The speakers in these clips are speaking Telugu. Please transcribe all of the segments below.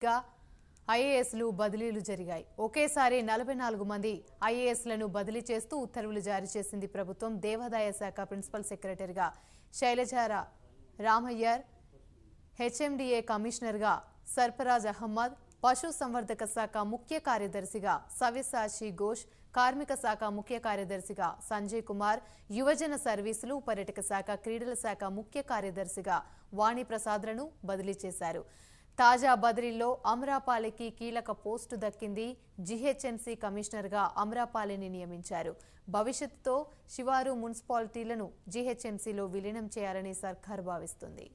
గా ఐఏఎస్లు బదిలీలు జరిగాయి. ఒకేసారి 44 మంది ఐఏఎస్లను బదిలీ చేస్తూ ఉత్తర్వులు జారీ చేసింది ప్రభుత్వం. దేవాదాయ శాఖ ప్రిన్సిపల్ సెక్రటరీగా శైలజా రామయ్యర్, హెచ్ఎండిఏ కమిషనర్గా సర్ఫరాజ్ అహ్మద్, పశు సంవర్ధక శాఖ ముఖ్య కార్యదర్శిగా సవ్యసాచి ఘోష్, కార్మిక శాఖ ముఖ్య కార్యదర్శిగా సంజయ్ కుమార్, యువజన సర్వీసులు, పర్యాటక శాఖ, క్రీడల శాఖ ముఖ్య కార్యదర్శిగా వాణి ప్రసాద్లను బదిలీ చేశారు. తాజా బదిలీలో అమరాపాలికి కీలక పోస్టు దక్కింది. జీహెచ్ఎంసీ కమిషనర్గా అమరాపాలిని నియమించారు. భవిష్యత్తులో శివారు మున్సిపాలిటీలను జీహెచ్ఎంసీలో విలీనం చేయాలని సర్కార్ భావిస్తుంది.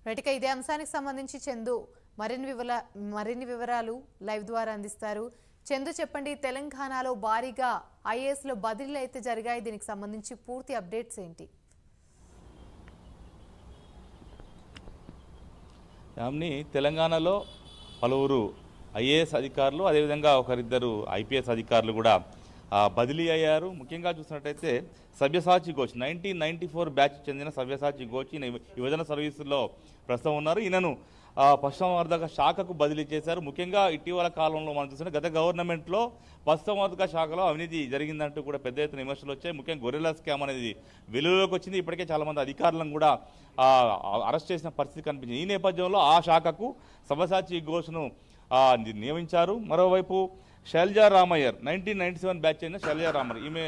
రైట్గా ఇదే అంశానికి సంబంధించి చందు మరిన్ని వివరాలు లైవ్ ద్వారా అందిస్తారు. చందు, చెప్పండి, తెలంగాణలో భారీగా ఐఏఎస్లో బదిలీలు అయితే జరిగాయి. దీనికి సంబంధించి పూర్తి అప్డేట్స్ ఏంటి? తెలంగాణలో పలువురు ఐఏఎస్ అధికారులు, అదేవిధంగా ఒకరిద్దరు ఐపీఎస్ అధికారులు కూడా బదిలీ అయ్యారు. ముఖ్యంగా చూసినట్టయితే సవ్యసాచి ఘోష్ 1994 బ్యాచ్ చెందిన సవ్యసాచి ఘోష్ యువజన సర్వీసుల్లో ప్రస్తుతం ఉన్నారు. ఈయనను పశుసంవర్ధక శాఖకు బదిలీ చేశారు. ముఖ్యంగా ఇటీవల కాలంలో మనం చూసిన గత గవర్నమెంట్లో పశుసంవర్ధక శాఖలో అవినీతి జరిగిందంటూ కూడా పెద్ద ఎత్తున విమర్శలు వచ్చాయి. ముఖ్యంగా గొర్రెల స్కామ్ అనేది వెలుగులోకి వచ్చింది. ఇప్పటికే చాలామంది అధికారులను కూడా అరెస్ట్ చేసిన పరిస్థితి కనిపించింది. ఈ నేపథ్యంలో ఆ శాఖకు సవ్యసాచి ఘోష్ను నియమించారు. మరోవైపు శైలజా రామయ్యర్ 1997 బ్యాచ్ అయిన శైలజా రామయ్యర్, ఈమె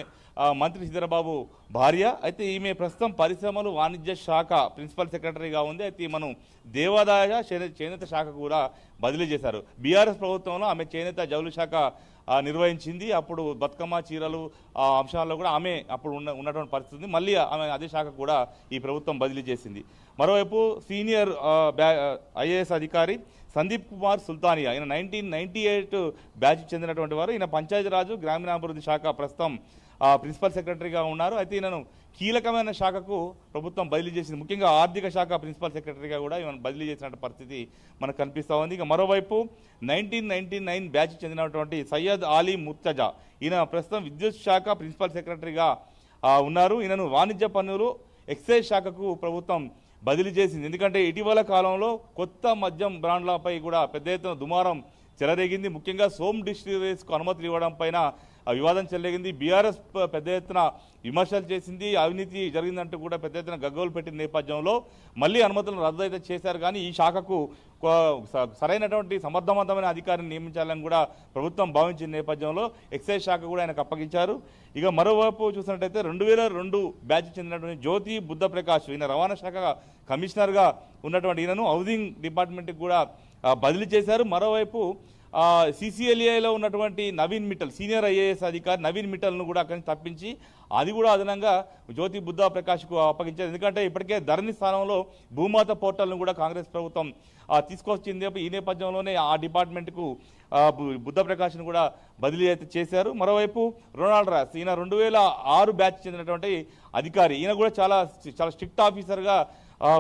మంత్రి శ్రీధరబాబు భార్య. అయితే ఈమె ప్రస్తుతం పరిశ్రమలు వాణిజ్య శాఖ ప్రిన్సిపల్ సెక్రటరీగా ఉంది. అయితే ఈమెను దేవాదాయ చేనేత శాఖ కూడా బదిలీ చేశారు. బీఆర్ఎస్ ప్రభుత్వంలో ఆమె చేనేత జౌళి శాఖ నిర్వహించింది. అప్పుడు బతుకమ్మ చీరలు అంశాల్లో కూడా ఆమె అప్పుడు ఉన్నటువంటి పరిస్థితి ఉంది. మళ్ళీ ఆమె అదే శాఖ కూడా ఈ ప్రభుత్వం బదిలీ చేసింది. మరోవైపు సీనియర్ ఐఏఎస్ అధికారి సందీప్ కుమార్ సుల్తానియా, ఈయన 1998 బ్యాచ్ చెందినటువంటి వారు. ఈయన పంచాయతీరాజు గ్రామీణాభివృద్ధి శాఖ ప్రస్తుతం ప్రిన్సిపల్ సెక్రటరీగా ఉన్నారు. అయితే ఈయనను కీలకమైన శాఖకు ప్రభుత్వం బదిలీ చేసింది. ముఖ్యంగా ఆర్థిక శాఖ ప్రిన్సిపల్ సెక్రటరీగా కూడా ఈయన బదిలీ చేసిన పరిస్థితి మనకు కనిపిస్తూ ఉంది. ఇక మరోవైపు 1999 బ్యాచ్ చెందినటువంటి సయ్యద్ అలీ ముర్తజా, ఈయన ప్రస్తుతం విద్యుత్ శాఖ ప్రిన్సిపల్ సెక్రటరీగా ఉన్నారు. ఈయనను వాణిజ్య పన్నులు ఎక్సైజ్ శాఖకు ప్రభుత్వం బదిలీ చేసింది. ఎందుకంటే ఇటీవల కాలంలో కొత్త మద్యం బ్రాండ్లపై కూడా పెద్ద ఎత్తున దుమారం చెలరేగింది. ముఖ్యంగా సోమ్ డిస్టిలరీస్కు అనుమతులు ఇవ్వడం పైన వివాదం చెలరేగింది. బీఆర్ఎస్ పెద్ద ఎత్తున విమర్శలు చేసింది. అవినీతి జరిగిందంటూ కూడా పెద్ద ఎత్తున గగ్గోలు పెట్టిన నేపథ్యంలో మళ్ళీ అనుమతులను రద్దు అయితే చేశారు. కానీ ఈ శాఖకు సరైనటువంటి సమర్థవంతమైన అధికారిని నియమించాలని కూడా ప్రభుత్వం భావించిన నేపథ్యంలో ఎక్సైజ్ శాఖ కూడా ఆయనకు అప్పగించారు. ఇక మరోవైపు చూసినట్టయితే 2002 బ్యాచ్ చెందినటువంటి జ్యోతి బుద్ధ ప్రకాష్, ఈయన రవాణా శాఖ కమిషనర్గా ఉన్నటువంటి ఈయనను హౌసింగ్ డిపార్ట్మెంట్కి కూడా బదిలీ చేశారు. మరోవైపు సిసిఎల్ఏలో ఉన్నటువంటి నవీన్ మిట్టల్, సీనియర్ ఐఏఎస్ అధికారి నవీన్ మిట్టల్ను కూడా అక్కడి నుంచి తప్పించి అది కూడా అదనంగా జ్యోతి బుద్ధ ప్రకాష్కు అప్పగించారు. ఎందుకంటే ఇప్పటికే ధరణి స్థానంలో భూమాత పోర్టల్ను కూడా కాంగ్రెస్ ప్రభుత్వం తీసుకొచ్చింది. ఈ నేపథ్యంలోనే ఆ డిపార్ట్మెంట్కు బుద్ధ ప్రకాష్ను కూడా బదిలీ అయితే చేశారు. మరోవైపు రొనాల్డ్ రాస్, ఈయన 2006 బ్యాచ్ చెందినటువంటి అధికారి, ఈయన కూడా చాలా స్ట్రిక్ట్ ఆఫీసర్గా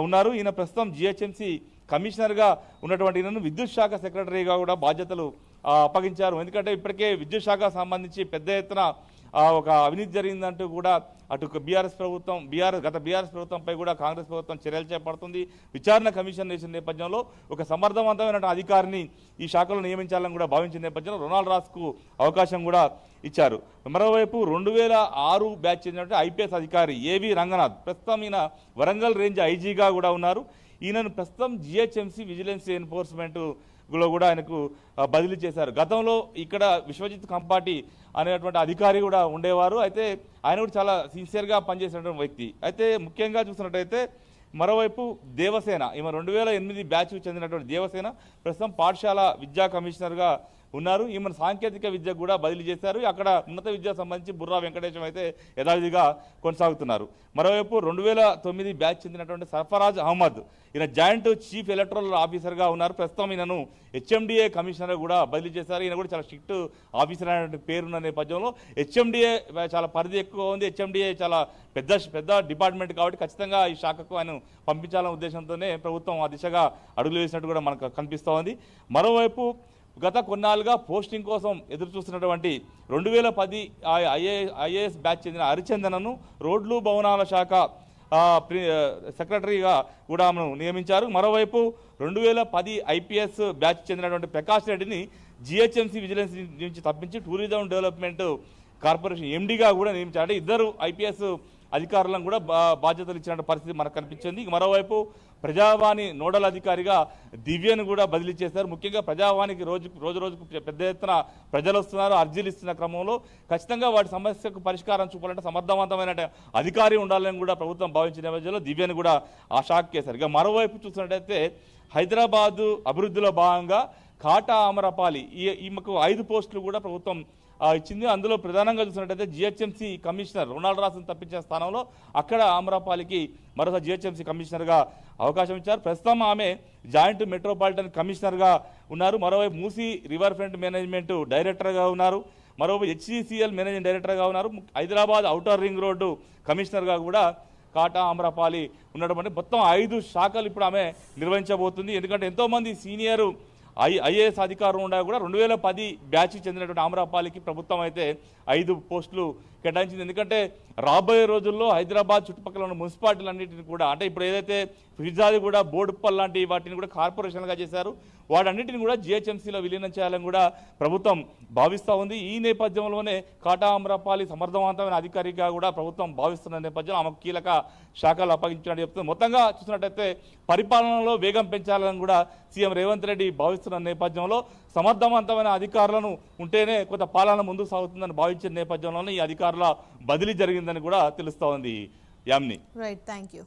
ఉన్నారు. ఈయన ప్రస్తుతం జిహెచ్ఎంసీ కమిషనర్గా ఉన్నటువంటి ఈయనను విద్యుత్ శాఖ సెక్రటరీగా కూడా బాధ్యతలు అప్పగించారు. ఎందుకంటే ఇప్పటికే విద్యుత్ శాఖ సంబంధించి పెద్ద ఎత్తున ఒక అవినీతి జరిగిందంటూ కూడా అటు గత బీఆర్ఎస్ ప్రభుత్వంపై కూడా కాంగ్రెస్ ప్రభుత్వం చర్యలు చేపడుతుంది. విచారణ కమిషన్ వేసిన నేపథ్యంలో ఒక సమర్థవంతమైన అధికారిని ఈ శాఖలో నియమించాలని కూడా భావించిన నేపథ్యంలో రొనాల్డ్ రాస్కు అవకాశం కూడా ఇచ్చారు. మరోవైపు 2006 బ్యాచ్ చెందినటువంటి ఐపీఎస్ అధికారి ఏవి రంగనాథ్, ప్రస్తుతం ఈయన వరంగల్ రేంజ్ ఐజీగా కూడా ఉన్నారు. ఈయనను ప్రస్తుతం జిహెచ్ఎంసీ విజిలెన్స్ ఎన్ఫోర్స్మెంట్ లో కూడా ఆయనకు బదిలీ చేశారు. గతంలో ఇక్కడ విశ్వజిత్ కంపాటి అనేటువంటి అధికారి కూడా ఉండేవారు. అయితే ఆయన కూడా చాలా సిన్సియర్గా పనిచేసినటువంటి వ్యక్తి. అయితే ముఖ్యంగా చూసినట్టయితే మరోవైపు దేవసేన, ఈమె 2008 బ్యాచ్ చెందినటువంటి దేవసేన ప్రస్తుతం పాఠశాల విద్యా కమిషనర్గా ఉన్నారు. ఈమెను సాంకేతిక విద్యకు కూడా బదిలీ చేశారు. అక్కడ ఉన్నత విద్యకు సంబంధించి బుర్రా వెంకటేశం అయితే యథావిధిగా కొనసాగుతున్నారు. మరోవైపు 2009 బ్యాచ్ చెందినటువంటి సర్ఫరాజ్ అహ్మద్ ఈయన జాయింట్ చీఫ్ ఎలక్టరల్ ఆఫీసర్గా ఉన్నారు. ప్రస్తుతం ఈయనను హెచ్ఎండిఏ కమిషనర్ కూడా బదిలీ చేశారు. ఈయన కూడా చాలా స్ట్రిక్ట్ ఆఫీసర్ అనేటువంటి పేరున్న నేపథ్యంలో హెచ్ఎండిఏ చాలా పరిధి ఎక్కువ ఉంది. హెచ్ఎండిఏ చాలా పెద్ద డిపార్ట్మెంట్ కాబట్టి ఖచ్చితంగా ఈ శాఖకు ఆయన పంపించాలనే ఉద్దేశంతోనే ప్రభుత్వం ఆ దిశగా అడుగులు వేసినట్టు కూడా మనకు కనిపిస్తోంది. మరోవైపు గత కొన్నాళ్ళుగా పోస్టింగ్ కోసం ఎదురు చూస్తున్నటువంటి 2010 ఐఏఎస్ బ్యాచ్ చెందిన హరిచందనను రోడ్లు భవనాల శాఖ సెక్రటరీగా కూడా నియమించారు. మరోవైపు 2010 ఐపీఎస్ బ్యాచ్ చెందినటువంటి ప్రకాష్ రెడ్డిని జిహెచ్ఎంసీ విజిలెన్స్ నుంచి తప్పించి టూరిజం డెవలప్మెంట్ కార్పొరేషన్ ఎండీగా కూడా నియమించారు. అంటే ఇద్దరు ఐపీఎస్ అధికారులను కూడా బాధ్యతలు ఇచ్చిన పరిస్థితి మనకు కనిపించింది. మరోవైపు ప్రజావాణి నోడల్ అధికారిగా దివ్యను కూడా బదిలీ చేశారు. ముఖ్యంగా ప్రజావాణికి రోజుకు పెద్ద ఎత్తున ప్రజలు వస్తున్నారు. అర్జీలు ఇస్తున్న క్రమంలో ఖచ్చితంగా వాటి సమస్యకు పరిష్కారం చూపాలంటే సమర్థవంతమైన అధికారి ఉండాలని కూడా ప్రభుత్వం భావించిన నేపథ్యంలో దివ్యను కూడా ఆ షాక్ చేశారు. ఇక మరోవైపు చూసినట్టయితే హైదరాబాదు అభివృద్ధిలో భాగంగా కాటా అమరపాలి ఈమెకు 5 పోస్టులు కూడా ప్రభుత్వం ఇచ్చింది. అందులో ప్రధానంగా చూసినట్టయితే జిహెచ్ఎంసీ కమిషనర్ రొనాల్డ్ రాసును తప్పించిన స్థానంలో అక్కడ అమరాపాలికి మరోసారి జిహెచ్ఎంసీ కమిషనర్గా అవకాశం ఇచ్చారు. ప్రస్తుతం ఆమె జాయింట్ మెట్రోపాలిటన్ కమిషనర్గా ఉన్నారు. మరోవైపు మూసీ రివర్ ఫ్రంట్ మేనేజ్మెంట్ డైరెక్టర్గా ఉన్నారు. మరోవైపు హెచ్సిసిఎల్ మేనేజింగ్ డైరెక్టర్గా ఉన్నారు. హైదరాబాద్ ఔటర్ రింగ్ రోడ్డు కమిషనర్గా కూడా కాటా అమరాపాలి ఉన్నటువంటి మొత్తం 5 శాఖలు ఇప్పుడు ఆమె నిర్వహించబోతుంది. ఎందుకంటే ఎంతోమంది సీనియర్ ఐఏఎస్ అధికారులు ఉండా కూడా 2010 బ్యాచ్కి చెందినటువంటి అమరాపాలికి ప్రభుత్వం అయితే 5 పోస్టులు కేటాయించింది. ఎందుకంటే రాబోయే రోజుల్లో హైదరాబాద్ చుట్టుపక్కల ఉన్న మున్సిపాలిటీలన్నింటినీ కూడా అంటే ఇప్పుడు ఏదైతే ఫిర్జాది కూడా బోడుప్పల్ లాంటి వాటిని కూడా కార్పొరేషన్గా చేశారు, వాటన్నిటిని కూడా జిహెచ్ఎంసీలో విలీనం చేయాలని కూడా ప్రభుత్వం భావిస్తూ ఉంది. ఈ నేపథ్యంలోనే కాటా అమరాపాలి సమర్థవంతమైన అధికారిగా కూడా ప్రభుత్వం భావిస్తున్న నేపథ్యంలో ఆమెకు కీలక శాఖలు అప్పగించినట్టు చెప్తుంది. మొత్తంగా చూసినట్టయితే పరిపాలనలో వేగం పెంచాలని కూడా సీఎం రేవంత్ రెడ్డి భావిస్తున్న నేపథ్యంలో సమర్థవంతమైన అధికారులను ఉంటేనే కొంత పాలన ముందుకు సాగుతుందని భావించిన నేపథ్యంలోనే ఈ అధికారుల బదిలీ జరిగిందని కూడా తెలుస్తోంది. యామిని. Right, thank you.